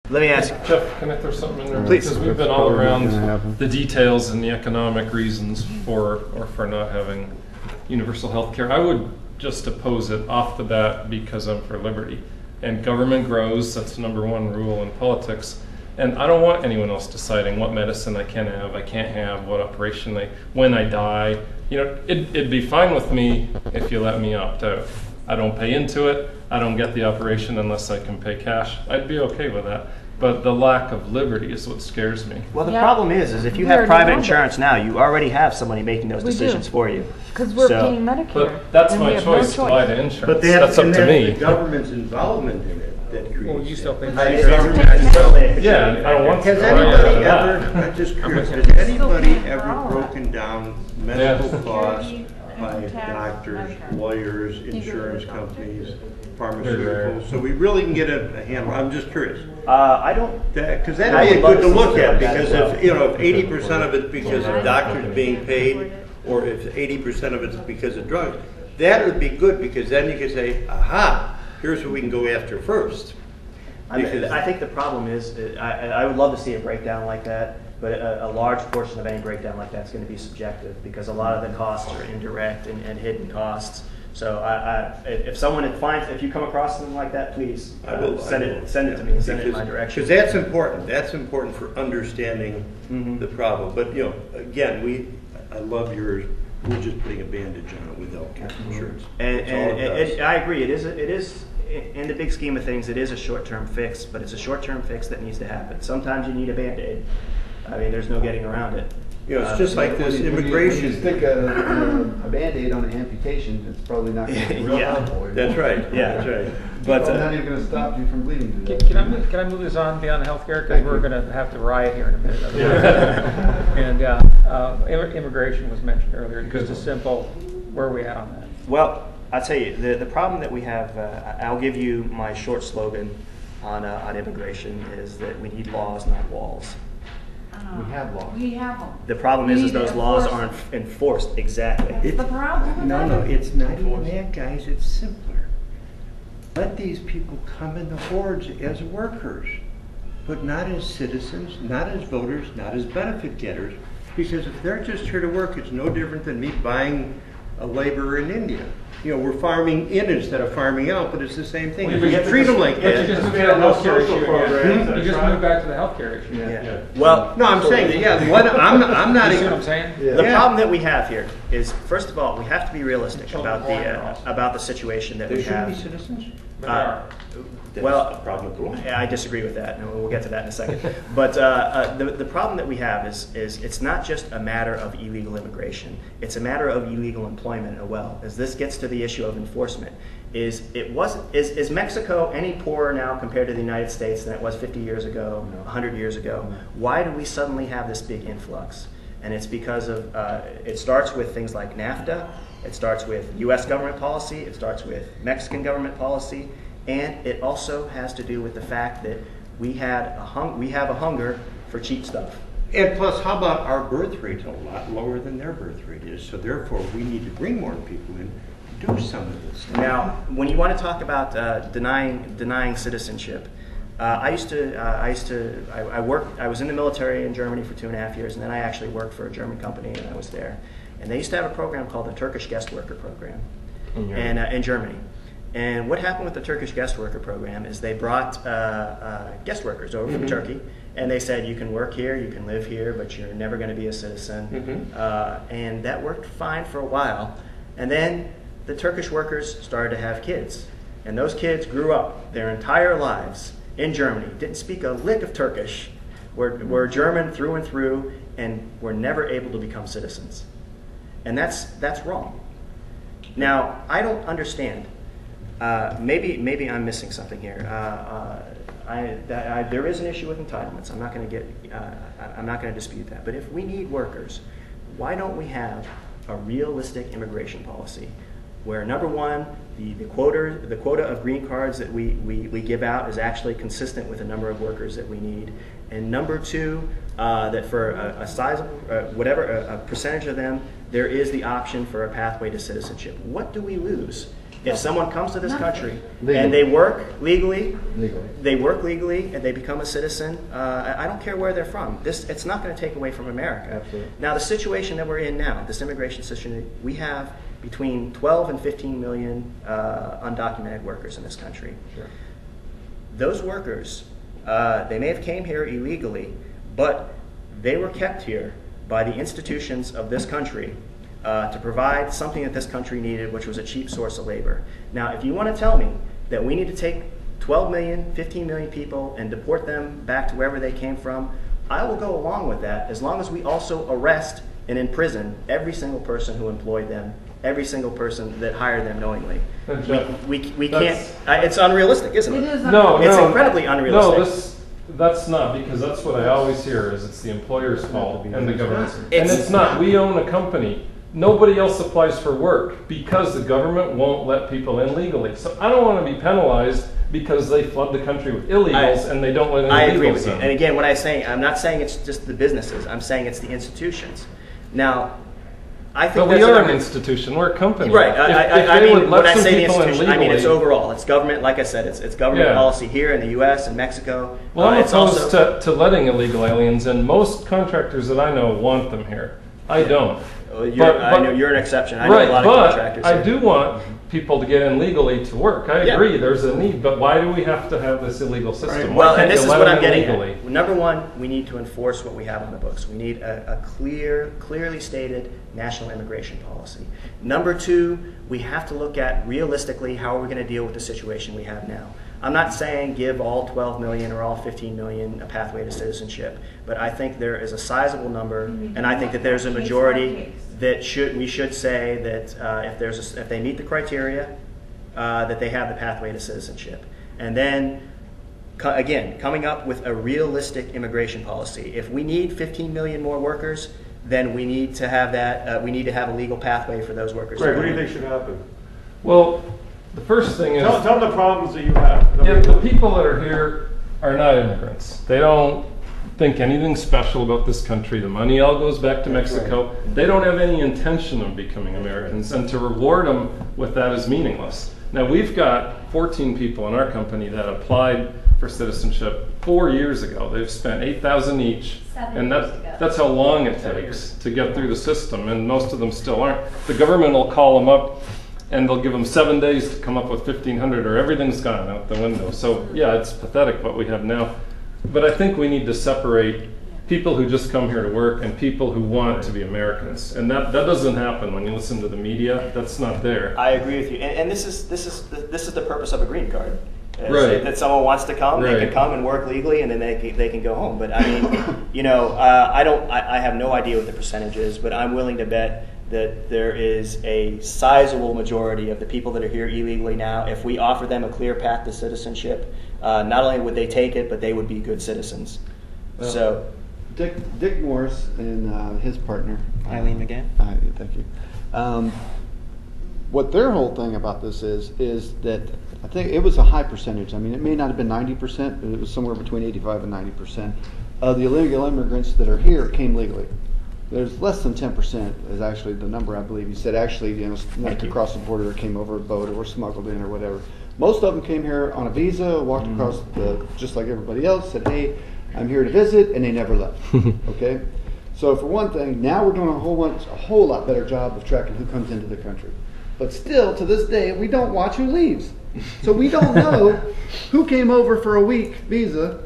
Let me ask Jeff, can I throw something in there? Please. Because we've been all around the details and the economic reasons for or for not having universal health care. I would just oppose it off the bat because I'm for liberty. And government grows, that's the #1 rule in politics. And I don't want anyone else deciding what medicine I can have, I can't have, what operation when I die. You know, it'd be fine with me if you let me opt out. I don't pay into it, I don't get the operation unless I can pay cash. I'd be okay with that. But the lack of liberty is what scares me. Well, the problem is if you have private insurance now, you already have somebody making those decisions for you. Because we're paying Medicare. But that's my choice to buy the insurance. But that's up to me. The government's involvement in it that creates. Well, you still pay Yeah, I don't want to. Has anybody ever, I'm just curious, has anybody ever broken down medical costs by doctors, lawyers, insurance companies, pharmaceuticals? So we really can get a handle. I'm just curious. I don't. Because that'd be good to look at, because if 80% of it's because of doctors being paid, or if 80% of it's because of drugs, that would be good, because then you could say, aha, here's what we can go after first. I think the problem is, I would love to see a breakdown like that, but a large portion of any breakdown like that is going to be subjective, because a lot of the costs are indirect and hidden costs. So if you come across something like that, please send it to me. Send it in my direction. Because that's important. That's important for understanding the problem. But again, I love yours. We're just putting a bandage on it with health care insurance. And I agree. It is. In the big scheme of things, it is a short-term fix, but it's a short-term fix that needs to happen. Sometimes you need a Band-Aid. I mean, there's no getting around it. It's just like this immigration. When you stick a Band-Aid on an amputation, it's probably not going to be real helpful. That's right. Yeah, that's right. But it's not even going to stop you from bleeding to death. Can I move this on beyond healthcare, because we're going to have to riot here in a minute. And immigration was mentioned earlier. Just a simple, where are we at on that? Well, I'll tell you, the problem that we have, I'll give you my short slogan on immigration, is that we need laws, not walls. We have laws. We have them. The problem is those laws aren't enforced. Exactly. That's the problem. No, it's not even that, guys. It's simpler. Let these people come in the hordes as workers, but not as citizens, not as voters, not as benefit getters. Because if they're just here to work, it's no different than me buying a laborer in India. We're farming in instead of farming out, but it's the same thing. If you treat them like that. You just moved to the healthcare issue. You just moved back to the healthcare issue. Yeah. Well, no, I'm saying that. I'm not. You see what I'm saying? The problem that we have here is, first of all, we have to be realistic about the situation that we have. They shouldn't be citizens. Well, I disagree with that, and we'll get to that in a second. But the problem that we have is it's not just a matter of illegal immigration. It's a matter of illegal employment as well. As this gets to the issue of enforcement, is Mexico any poorer now compared to the United States than it was 50 years ago, 100 years ago? Why do we suddenly have this big influx? And it's because of it starts with things like NAFTA. It starts with U.S. government policy. It starts with Mexican government policy. And it also has to do with the fact that we have a hunger for cheap stuff. And plus, how about our birth rate's a lot lower than their birth rate is, so therefore we need to bring more people in to do some of this stuff. Now, when you want to talk about denying citizenship, I was in the military in Germany for 2.5 years, and then I actually worked for a German company, and I was there. And they used to have a program called the Turkish Guest Worker Program in Germany. And what happened with the Turkish guest worker program is they brought guest workers over from Turkey, and they said, you can work here, you can live here, but you're never going to be a citizen. And that worked fine for a while. And then the Turkish workers started to have kids. And those kids grew up their entire lives in Germany, didn't speak a lick of Turkish, were German through and through, and were never able to become citizens. And that's wrong. Now, I don't understand. Maybe I'm missing something here. There is an issue with entitlements. I'm not going to dispute that. But if we need workers, why don't we have a realistic immigration policy, where number one, the quota of green cards that we give out is actually consistent with the number of workers that we need, and number two, that for a sizable a percentage of them, there is the option for a pathway to citizenship. What do we lose If someone comes to this country Legally. and they work legally, Legally. and they become a citizen, I don't care where they're from. It's not going to take away from America. Absolutely. Now, the situation that we're in now, this immigration situation, we have between 12 and 15 million undocumented workers in this country. Sure. Those workers, they may have came here illegally, but they were kept here by the institutions of this country to provide something that this country needed, which was a cheap source of labor. Now, if you want to tell me that we need to take 12 million, 15 million people and deport them back to wherever they came from, I will go along with that, as long as we also arrest and imprison every single person who employed them, every single person that hired them knowingly. We can't, it's unrealistic, isn't it? It is. No, It's no, incredibly unrealistic. No, that's not, because that's what I always hear is it's the employer's fault and the government's. And It's it's not. We own a company. Nobody else applies for work because the government won't let people in legally. So I don't want to be penalized because they flood the country with illegals and they don't let I any agree illegals with you. in. And again, what I'm not saying it's just the businesses. I'm saying it's the institutions. Now, I think But we are an institution. We're a company. Right. I mean, when I say the people in institution, I mean it's legally- overall. It's government, like I said, it's government Yeah. policy here in the U.S. and Mexico. Well, I'm it's opposed also, to letting illegal aliens in. Most contractors that I know want them here. I don't. I know you're an exception. I know Right, a lot of but contractors. I here. do want people to get in legally to work. I Yeah. agree, there's a need, but why do we have to have this illegal system? Why Well, can't and this you is let what them I'm in getting legally? at. Number one, we need to enforce what we have on the books. We need a clearly stated national immigration policy. Number two, we have to look at realistically how are we going to deal with the situation we have now. I'm not saying give all 12 million or all 15 million a pathway to citizenship, but I think there is a sizable number, and I think that there's a majority that we should say that if they meet the criteria, that they have the pathway to citizenship. And then, again, coming up with a realistic immigration policy. If we need 15 million more workers, then we need to have that. We need to have a legal pathway for those workers. Greg, what do you think should happen? Well, the first thing is... Tell them the problems that you have. Yeah, the people that are here are not immigrants. They don't think anything special about this country. The money all goes back to Mexico. Right. They don't have any intention of becoming Americans, and to reward them with that is meaningless. Now, we've got 14 people in our company that applied for citizenship 4 years ago. They've spent $8,000 each, and that's how long it takes to get through the system, and most of them still aren't. The government will call them up and they'll give them 7 days to come up with 1,500 or everything's gone out the window. So yeah, it's pathetic what we have now. But I think we need to separate people who just come here to work and people who want to be Americans. And that doesn't happen when you listen to the media. That's not there. I agree with you. And this is the purpose of a green card. Right. That someone wants to come, right. They can come and work legally, and then they can go home. But I mean, I have no idea what the percentage is, but I'm willing to bet that there is a sizable majority of the people that are here illegally now. If we offer them a clear path to citizenship, not only would they take it, but they would be good citizens. Well, so, Dick Morris and his partner Eileen McGann. Thank you. What their whole thing about this is that I think it was a high percentage. I mean, it may not have been 90%, but it was somewhere between 85 and 90% of the illegal immigrants that are here came legally. There's less than 10% is actually the number, I believe. He said actually, snuck across the border or came over a boat or were smuggled in or whatever. Most of them came here on a visa, walked across just like everybody else, said, hey, I'm here to visit, and they never left. Okay? So for one thing, now we're doing a whole lot better job of tracking who comes into the country. But still, to this day, we don't watch who leaves. So we don't know who came over for a week visa,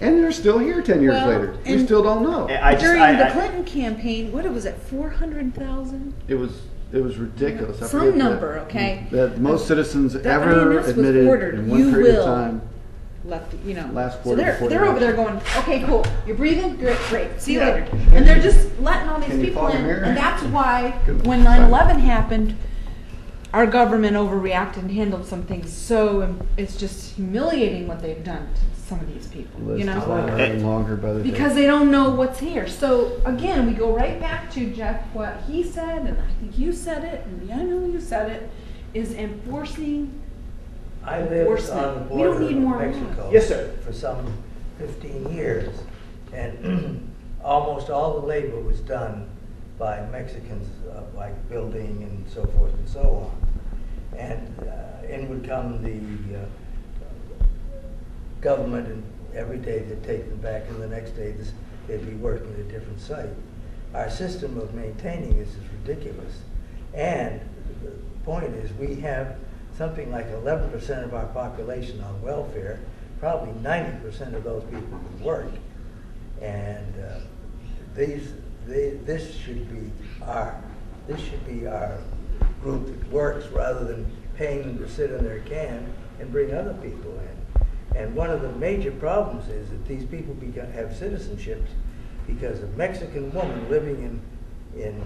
and they're still here 10 years later. We still don't know. During the Clinton campaign, what was it, 400,000? It was ridiculous. Some number, okay. That most citizens ever INS admitted in one period of time. Left, last so quarter. they're over there going, okay, cool, you're breathing, great, see you later. And they're just letting all these people in, and that's why when 9/11 happened, our government overreacted and handled some things. So it's just humiliating what they've done to some of these people, Longer by the because they don't know what's here. So again, we go right back to Jeff, what he said, and I think you said it, and I know you said it, is enforcing. I lived on the border of Mexico yes, sir. for some 15 years, and almost all the labor was done by Mexicans, like building and so forth and so on. and in would come the government, and every day they'd take them back, and the next day they'd be working at a different site. Our system of maintaining this is ridiculous. And the point is, we have something like 11% of our population on welfare. Probably 90% of those people can work. And this should be our group that works, rather than paying them to sit in their can and bring other people in. And one of the major problems is that these people have citizenships because a Mexican woman living in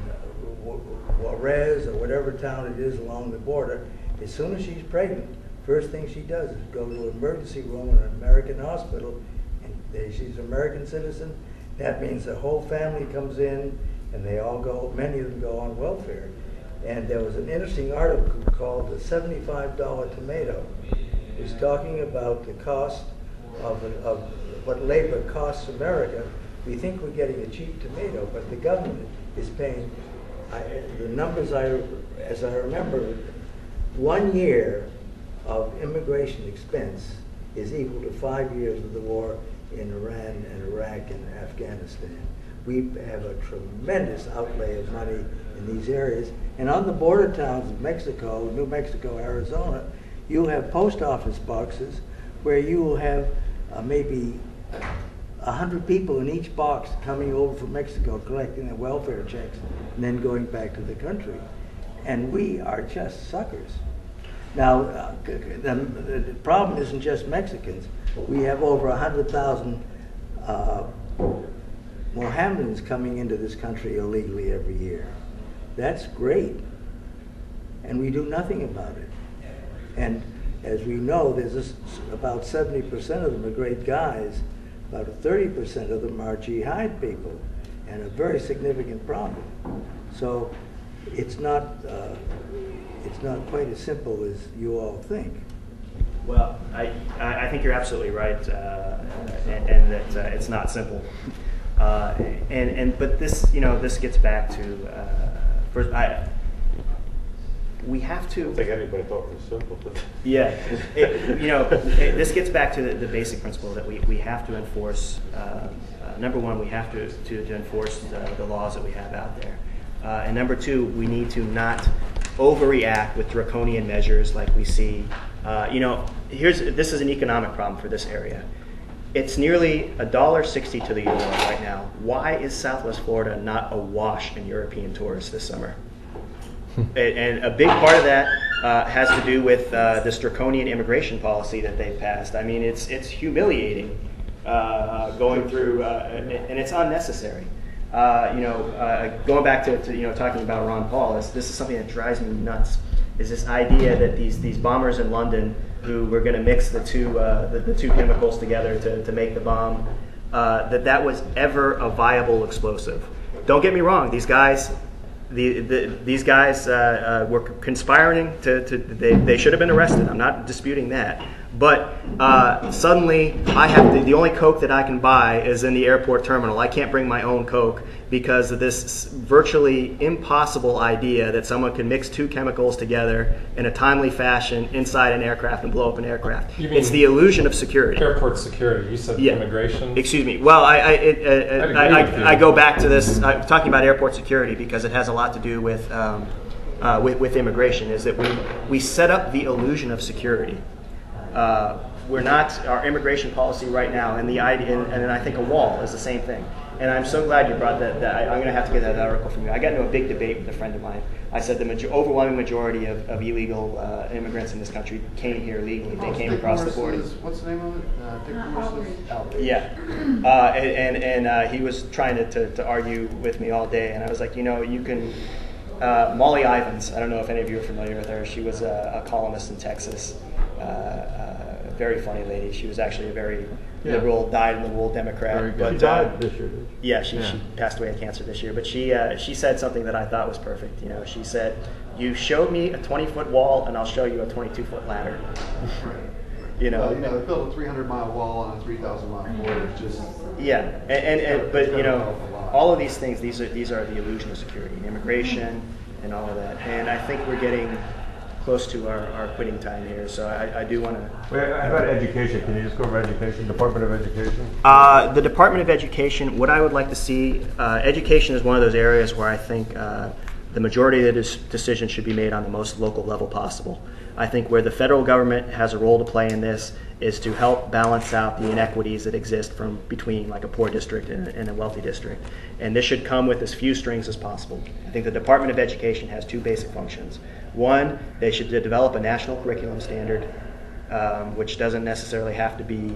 Juarez or whatever town it is along the border, as soon as she's pregnant, first thing she does is go to an emergency room in an American hospital, and she's an American citizen. That means the whole family comes in, and they all go, many of them go on welfare. And there was an interesting article called The $75 Tomato. It was talking about the cost of what labor costs America. We think we're getting a cheap tomato, but the government is paying, the numbers as I remember, 1 year of immigration expense is equal to 5 years of the war in Iran and Iraq and Afghanistan. We have a tremendous outlay of money in these areas. And on the border towns of Mexico, New Mexico, Arizona, you'll have post office boxes where you will have maybe 100 people in each box coming over from Mexico collecting their welfare checks and then going back to the country. And we are just suckers. Now, the problem isn't just Mexicans. We have over 100,000 Mohammedans coming into this country illegally every year. That's great. And we do nothing about it. And as we know, there's about 70% of them are great guys. About 30% of them are jihad people, and a very significant problem. So it's not quite as simple as you all think. Well, I think you're absolutely right, and that it's not simple. But this, this gets back to first. We have to. I don't think anybody thought it was simple. Yeah, this gets back to the basic principle that we have to enforce. Number one, we have to enforce the laws that we have out there, and number two, we need to not overreact with draconian measures like we see. This is an economic problem for this area. It's nearly $1.60 to the euro right now. Why is Southwest Florida not awash in European tourists this summer? And a big part of that has to do with this draconian immigration policy that they've passed. I mean, it's humiliating going through, and it's unnecessary. Going back to talking about Ron Paul, this is something that drives me nuts. Is this idea that these bombers in London who were going to mix the two chemicals together to make the bomb, that was ever a viable explosive? Don't get me wrong; these guys. These guys were conspiring they should have been arrested. I'm not disputing that. But suddenly, I have the only Coke that I can buy is in the airport terminal. I can't bring my own Coke because of this virtually impossible idea that someone can mix two chemicals together in a timely fashion inside an aircraft and blow up an aircraft. It's the illusion of security. Airport security. You said immigration. Excuse me. Well, I go back to this. I'm talking about airport security because it has a lot to do with immigration. Is that we set up the illusion of security. We're not, our immigration policy right now, and the idea, and I think a wall is the same thing. And I'm so glad you brought that. I'm going to have to get that article from you. I got into a big debate with a friend of mine. I said the overwhelming majority of illegal immigrants in this country came here legally. They came across the border. What's the name of it? Dick Morris's? Yeah. And he was trying to argue with me all day, and I was like, you can. Molly Ivins, I don't know if any of you are familiar with her. She was a columnist in Texas. A very funny lady. She was actually a very liberal, dyed-in-the-wool Democrat. But she died this year, didn't she? Yeah, she passed away of cancer this year. But she said something that I thought was perfect. She said, "You show me a 20-foot wall, and I'll show you a 22-foot ladder." They built a 300-mile wall on a 3,000-mile border. But all of these things, these are the illusion of security, and immigration, and all of that. And I think we're getting close to our quitting time here, so I do want to. How about education? Can you just go over education? Department of Education? The Department of Education, what I would like to see, education is one of those areas where I think the majority of the decision should be made on the most local level possible. I think where the federal government has a role to play in this is to help balance out the inequities that exist between like a poor district and a wealthy district. And this should come with as few strings as possible. I think the Department of Education has two basic functions. One, they should develop a national curriculum standard, which doesn't necessarily have to be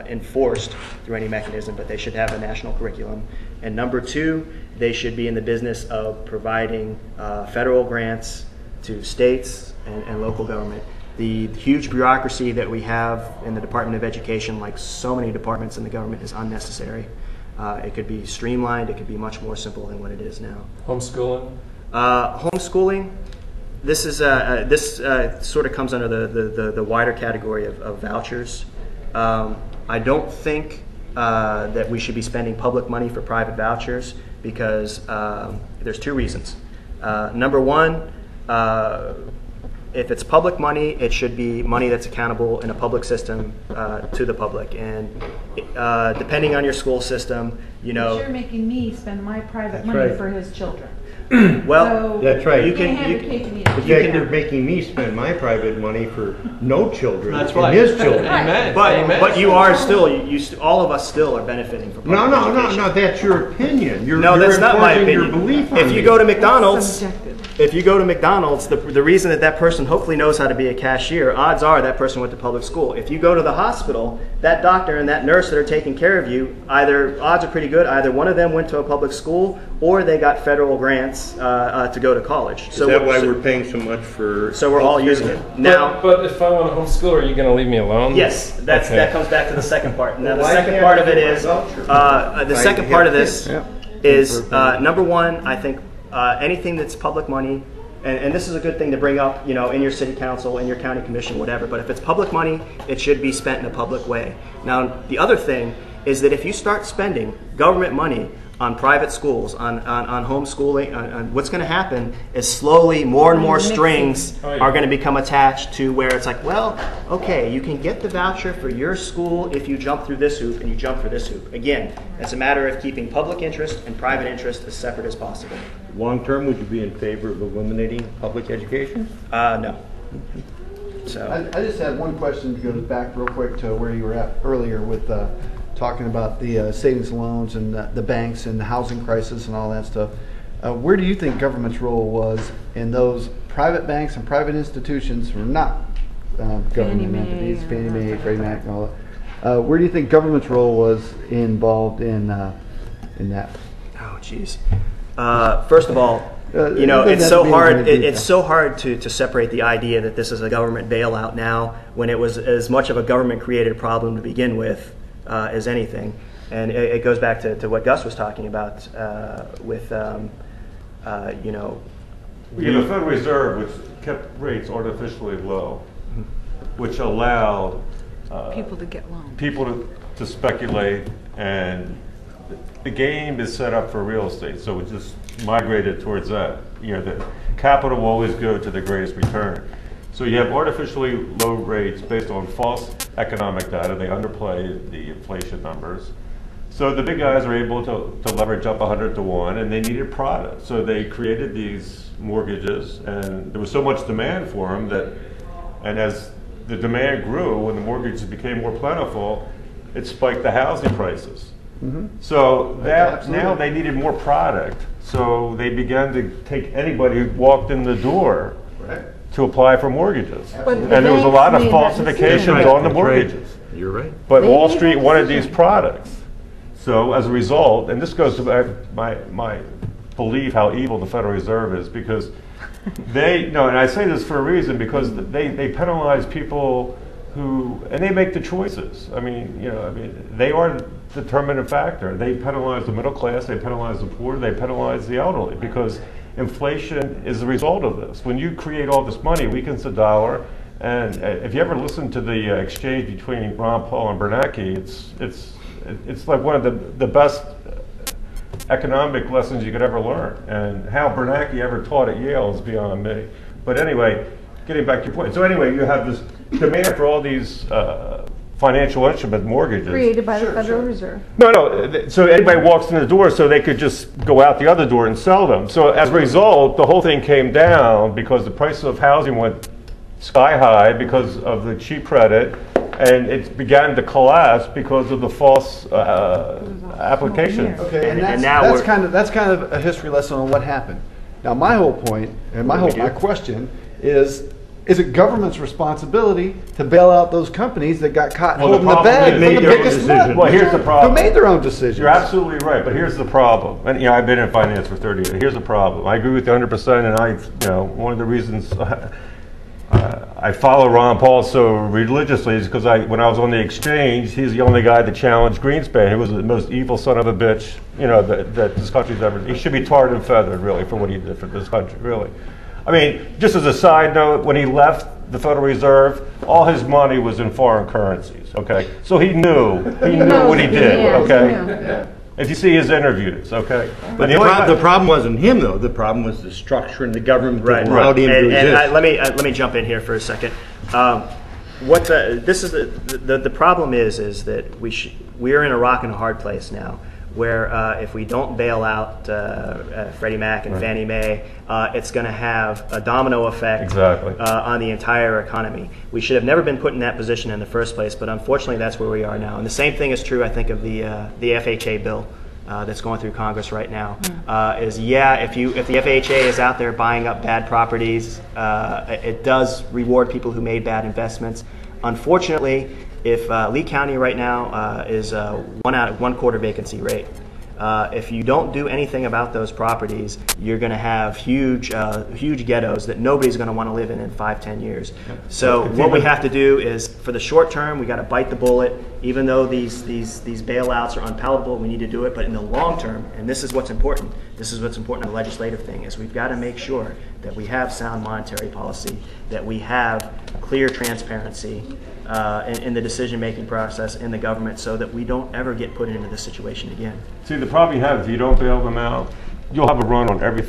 enforced through any mechanism, but they should have a national curriculum. And number two, they should be in the business of providing federal grants to states and local government. The huge bureaucracy that we have in the Department of Education, like so many departments in the government, is unnecessary. It could be streamlined, it could be much more simple than what it is now. Homeschooling? Homeschooling, this sort of comes under the wider category of vouchers. I don't think that we should be spending public money for private vouchers because there's two reasons. Number one, if it's public money, it should be money that's accountable in a public system to the public. And depending on your school system, you know. You're making me spend my private money for his children. Well, so that's right. You can You're making me spend my private money for no children. That's and right. his children. Amen. But you are still, all of us still are benefiting from public education. No. That's your opinion. No, that's not my opinion. Your belief on if you me. go to McDonald's, the reason that person hopefully knows how to be a cashier, odds are that person went to public school. If you go to the hospital, that doctor and that nurse that are taking care of you, odds are pretty good, either one of them went to a public school or they got federal grants to go to college. Is that why we're paying so much for? So we're all using it now. But if I want to homeschool, are you going to leave me alone? Yes, that comes back to the second part. Now the second part of it is number one. I think anything that's public money, and this is a good thing to bring up, in your city council, in your county commission, whatever. But if it's public money, it should be spent in a public way. Now the other thing is that if you start spending government money on private schools, on homeschooling, what's going to happen is slowly more and more strings are going to become attached to where it's like, well, okay, you can get the voucher for your school if you jump through this hoop and you jump for this hoop. Again, it's a matter of keeping public interest and private interest as separate as possible. Long term, would you be in favor of eliminating public education? No. So I just had one question that goes back real quick to where you were at earlier with talking about the savings loans and the banks and the housing crisis and all that stuff. Where do you think government's role was in those private banks and private institutions who are not government entities, Fannie Mae, Freddie Mac, and all that? Where do you think government's role was involved in that? Oh, jeez. First of all, it's so hard. It's so hard to separate the idea that this is a government bailout now when it was as much of a government-created problem to begin with as anything. And it goes back to what Gus was talking about with, the Federal Reserve, which kept rates artificially low, which allowed people to get loans. People to speculate, and the game is set up for real estate, so it just migrated towards that. The capital will always go to the greatest return. So you have artificially low rates based on false economic data. They underplay the inflation numbers. So the big guys are able to leverage up 100 to 1, and they needed product. So they created these mortgages, and there was so much demand for them and as the demand grew, when the mortgages became more plentiful, it spiked the housing prices. Mm-hmm. So now they needed more product. So they began to take anybody who walked in the door to apply for mortgages. And there was a lot of falsifications on the mortgages. You're right. But Wall Street wanted these products. So as a result, and this goes to my belief how evil the Federal Reserve is, because and I say this for a reason, because they penalize people and they make the choices. They are the determinant factor. They penalize the middle class, they penalize the poor, they penalize the elderly, because inflation is the result of this. When you create all this money, it weakens the dollar. And if you ever listen to the exchange between Ron Paul and Bernanke, it's like one of the best economic lessons you could ever learn. And how Bernanke ever taught at Yale is beyond me. But anyway, getting back to your point. So anyway, you have this demand for all these financial instrument mortgages. Created by the Federal Reserve. No. So anybody walks in the door, so they could just go out the other door and sell them. So as a result, the whole thing came down because the price of housing went sky high because of the cheap credit, and it began to collapse because of the false application. Okay, and that's kind of a history lesson on what happened. Now, my whole point and my question is it government's responsibility to bail out those companies that got caught holding the bag for the biggest nut? Well, here's the problem. Who made their own decisions? You're absolutely right, but here's the problem. And I've been in finance for 30 years. Here's the problem. I agree with you 100%, and one of the reasons I follow Ron Paul so religiously is because when I was on the exchange, he's the only guy that challenged Greenspan, who was the most evil son of a bitch, that this country's ever. He should be tarred and feathered, really, for what he did for this country, really. I mean, just as a side note, when he left the Federal Reserve, all his money was in foreign currencies, okay? So he knew what he did, okay? Yeah. If you see his interviews, okay? But the problem wasn't him, though. The problem was the structure and the government that allowed him to exist. Let me jump in here for a second. The problem is that we are in a rock and a hard place now, where if we don't bail out Freddie Mac and Fannie Mae, it's going to have a domino effect on the entire economy. We should have never been put in that position in the first place, but unfortunately that's where we are now. And the same thing is true, I think, of the FHA bill that's going through Congress right now. If the FHA is out there buying up bad properties, it does reward people who made bad investments. Unfortunately, if Lee County right now is 1/4 vacancy rate, if you don't do anything about those properties, you're going to have huge ghettos that nobody's going to want to live in 5-10 years. So what we have to do is, for the short term, we got to bite the bullet. Even though these bailouts are unpalatable, we need to do it. But in the long term, and this is what's important. This is what's important in the legislative thing, is we've got to make sure that we have sound monetary policy, that we have clear transparency in the decision-making process in the government, so that we don't ever get put into this situation again. See, the problem you have, if you don't bail them out, you'll have a run on every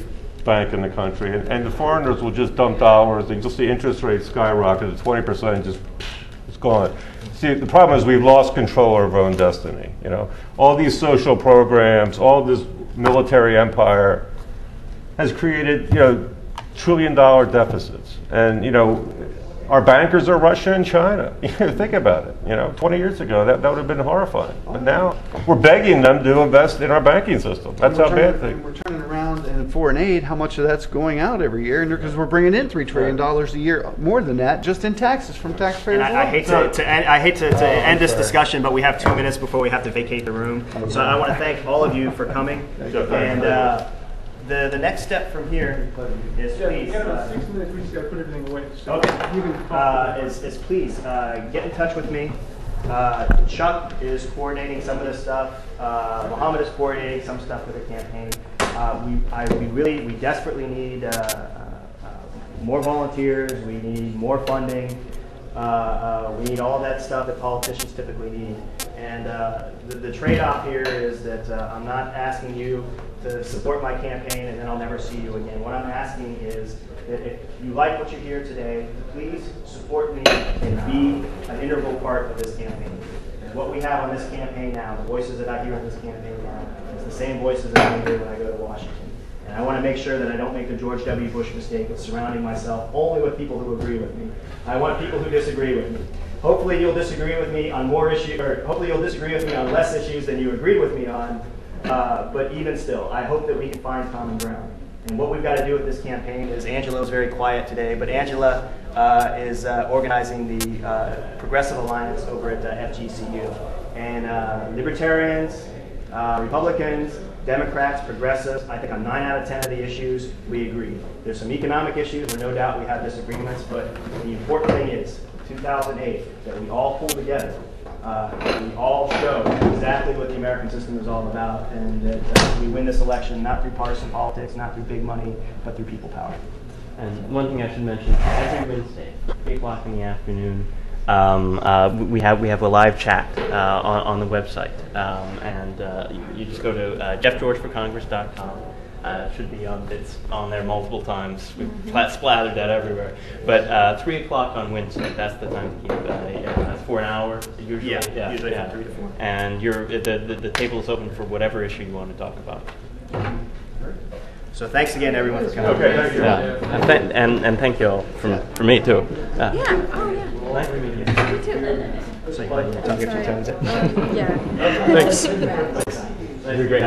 bank in the country, and the foreigners will just dump dollars, and you'll see interest rates skyrocket at 20%, it's gone. See, the problem is we've lost control of our own destiny. All these social programs, all this military empire has created, trillion-dollar deficits, and our bankers are Russia and China. Think about it. 20 years ago, that would have been horrifying. But now we're begging them to invest in our banking system. That's how bad things. We're turning around in foreign aid. How much of that's going out every year? And because we're bringing in $3 trillion a year, more than that, just in taxes from taxpayers. And I hate to end this discussion, but we have 2 minutes before we have to vacate the room. So I want to thank all of you for coming. And the next step from here is please. 6 minutes. We just got to put everything away. Okay. Is please get in touch with me. Chuck is coordinating some of this stuff. Muhammad is coordinating some stuff with the campaign. We desperately need more volunteers. We need more funding. We need all that stuff that politicians typically need. And the trade-off here is that I'm not asking you to support my campaign and then I'll never see you again. What I'm asking is that if you like what you hear today, please support me and be an integral part of this campaign. And what we have on this campaign now, the voices that I hear on this campaign now, is the same voices that I hear when I go to Washington. And I want to make sure that I don't make the George W. Bush mistake of surrounding myself only with people who agree with me. I want people who disagree with me. Hopefully you'll disagree with me on more issues, or hopefully you'll disagree with me on less issues than you agree with me on. But even still, I hope that we can find common ground. And what we've got to do with this campaign is, Angela's very quiet today, but Angela is organizing the Progressive Alliance over at FGCU. And libertarians, Republicans, Democrats, progressives, I think on 9 out of 10 of the issues, we agree. There's some economic issues where no doubt we have disagreements, but the important thing is, 2008, that we all pull together. We all show exactly what the American system is all about, and that we win this election not through partisan politics, not through big money, but through people power. And one thing I should mention, every Wednesday, 3 o'clock in the afternoon, we have a live chat on the website, and you just go to jeffgeorgeforcongress.com. should be on. It's on there multiple times. We've splattered that everywhere. But 3 o'clock on Wednesday. That's the time to keep for an hour usually. Yeah, usually from 3 to 4. And the table is open for whatever issue you want to talk about. So thanks again, everyone, for coming. Okay, thank you. Yeah. And thank you all from me too. Yeah. Oh yeah. Nice to meet you. You too. So you want to talk your 2 tones in? Yeah. Thanks. You're great.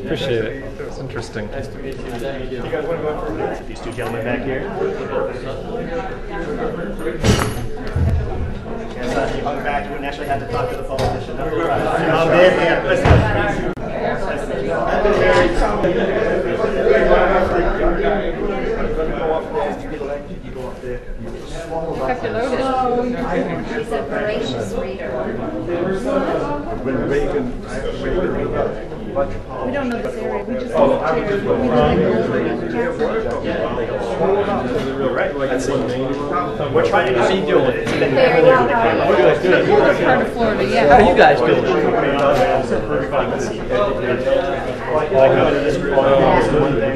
Appreciate it. It's interesting. Nice to meet you. Thank you. You guys want to go for a minute? These 2 gentlemen back here. If you hung back, you wouldn't actually have to talk to the politician. He's a voracious reader. When Reagan We don't know this area. We just moved here. We live in You're right. We're trying to see doing it. Part of Florida, yeah. How are you guys doing? Which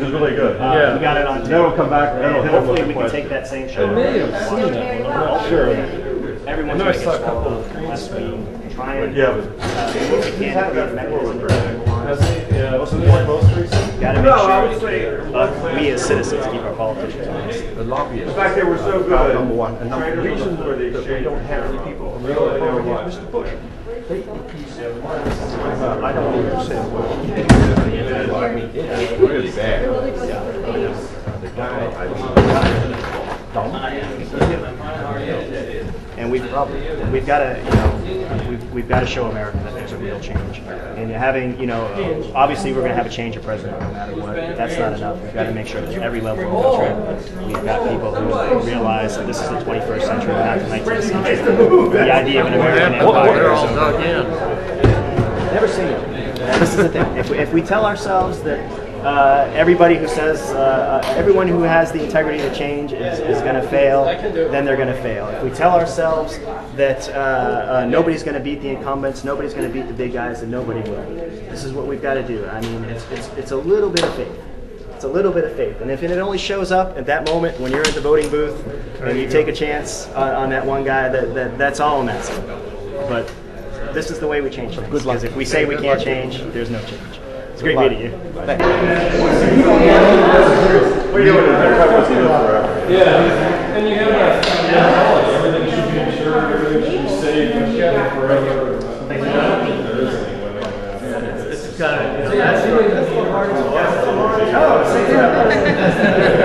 is really good. We got it on tape. Then we'll come back. And hopefully we can take that same show. Sure. Everyone's going to get swallowed unless we try and Yeah. Got to make sure we as citizens keep our politicians honest. the lobbyists. In fact, they were so good. Number one. And number The two, reasons where they that we don't have any people. Mr. Bush, take the piece. I don't understand what he did. Really bad. The guy, And we've got to, we've got to show America that there's a real change. And having, obviously we're going to have a change of president no matter what. But that's not enough. We've got to make sure that every level of the country, we've got people who realize that this is the 21st century, not the 19th century. The idea of an American empire. Never seen it. This is the thing. If we tell ourselves that everybody who says, everyone who has the integrity to change is going to fail, then they're going to fail. If we tell ourselves that nobody's going to beat the incumbents, nobody's going to beat the big guys, then nobody will. This is what we've got to do. I mean, it's a little bit of faith. It's a little bit of faith. And if it only shows up at that moment when you're at the voting booth and you take a chance on that one guy, that's all I'm asking. But this is the way we change things. Because if we say we can't change, there's no change. It's great meeting you. Thanks. Yeah, and you have that everything should be insured, everything should be safe, forever.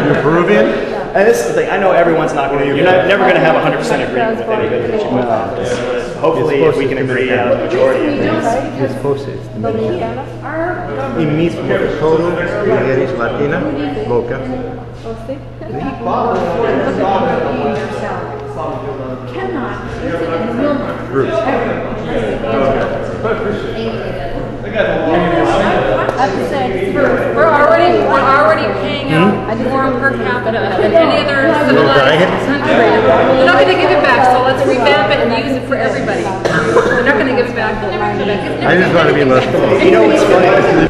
You're Peruvian? And this is the thing. I know everyone's not going to. You're never going to have 100% agreement with anybody that you put on this. Hopefully, if we can agree on the majority of things. his esposa es y mismo todo mujeres latina boca. Cannot, and will not. We're already paying out more per capita than any other civilized country. They're not going to give it back, so let's revamp it and use it for everybody. They're not going to give it back. They'll never give it back. I just want to be left alone. You know what's funny?